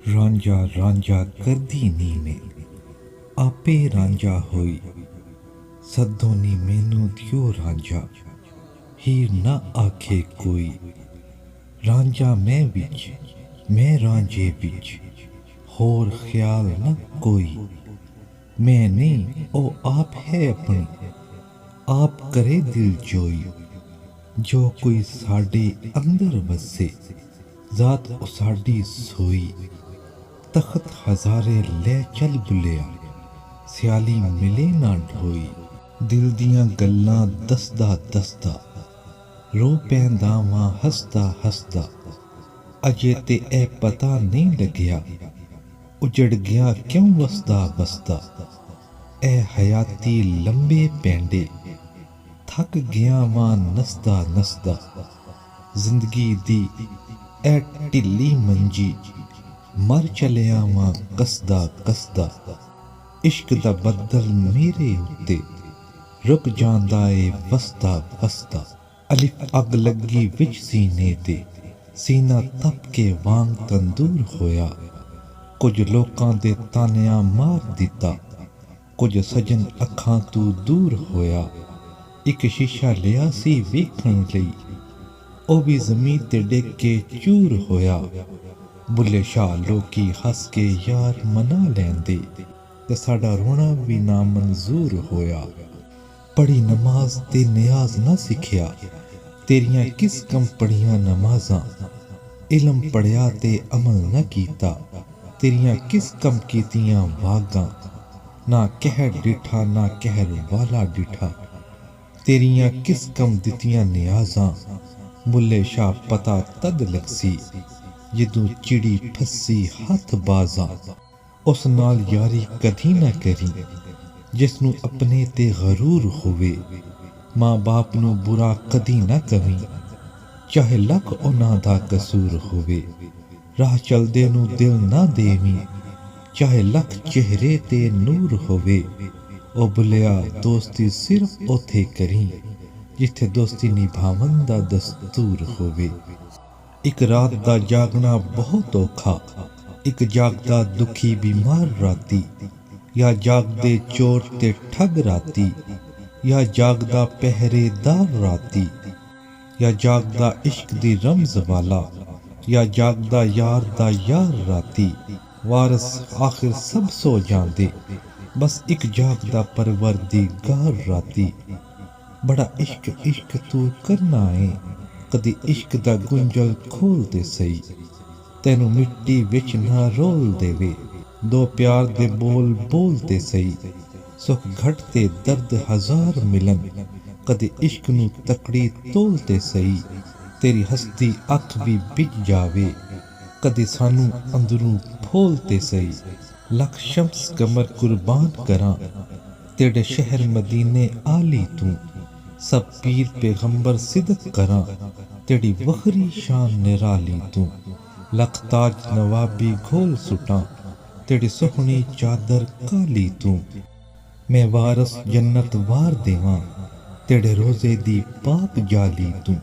रांझा रांझा करदी नी में आपे रांझा होई सद्दो नी मैनू दियो रांझा हीर ना आखे कोई रांझा मैं बिच मैं रांझे बिच होर ख्याल न कोई मैं नहीं ओ आप है अपनी आप करे दिल जोई जो कोई साडे अंदर वसे जात ओ साडी सोई तख्त हजारे ले चल बुलिया सियाली मिले ना ढोई दिल दियां गल्लां दसदा दसदा रो पैंदा वां हसदा हसदा अजे ते ए पता नहीं लग्या उजड़ गया क्यों वसदा वसदा ए हयाती लंबे पैंडे थक गया वां नसदा नसदा जिंदगी दी ए ढिली मंजी मर चलिया वां कसदा कसदा इश्क दा बदल मेरे उत्ते रुक जांदा ए वसदा वसदा अलिफ अग लगी विच सीने ते सीना तप के वांग तंदूर होया कुछ लोकां दे तानिया मार दिता कुछ सजन अखां तू दूर होया एक शीशा लिया सी वेखण लई ओ भी जमीन ते डिग के चूर होया बुले शाह लोकी हस के यार मना लैंदे ते साडा रोना भी ना मंजूर होया पढ़ी नमाज ते नियाज ना सिखिया तेरियां किस कम पढ़ियां नमाजां इल्म पढ़िया ते अमल न कीता तेरियां किस कम कीतियां वागां ना कहर डिठा ना कहर वाला डिठा तेरियां किस कम दितियां नियाजां बुले शाह पता तद लगसी जदों चिड़ी फसी हथ बाजा उस नाल यारी कदी ना करी जिसनू अपने ते गरूर होवे मां बाप नू बुरा कदी ना कवी चाहे लख उन्हां दा कसूर होवे राह चलदे नू दिल ना देवी चाहे लख चेहरे ते नूर होवे ओ बुलिया दोस्ती सिर्फ ओथे करी जिथे दोस्ती निभावन दा दस्तूर होवे एक रात दा जागना बहुत औखा एक जागदा दुखी बीमार राती या जागदे चोर ते ठग राती या जागदा पहरेदार राती या जागदा इश्क दी रमज वाला या जागदा यार दा यार राती वारस आखिर सब सो जांदे बस एक जागदा परवरदिगार राती बड़ा इश्क इश्क तू करना है कदी इश्क दा गुंजल खोल दे सही तेनू मिट्टी विच ना रोल देवे दो प्यार दे बोल बोल दे सही सुख घट ते दर्द हजार मिलन कदी इश्क नू तकड़ी तोल दे सही तेरी हस्ती अख भी बिज जावे कदी सानू अंदरों फोल ते सही लख शम्स कमर कुर्बान करा तेरे शहर मदीने आली तू सब पीर पैगंबर सिदक करा तेरी वखरी शान निराली तू लख ताज नवाबी घोल सुटा तेरी सुहनी चादर काली तू मैं वारस जन्नत वार देवां तेरे रोजे दी पाक जाली तू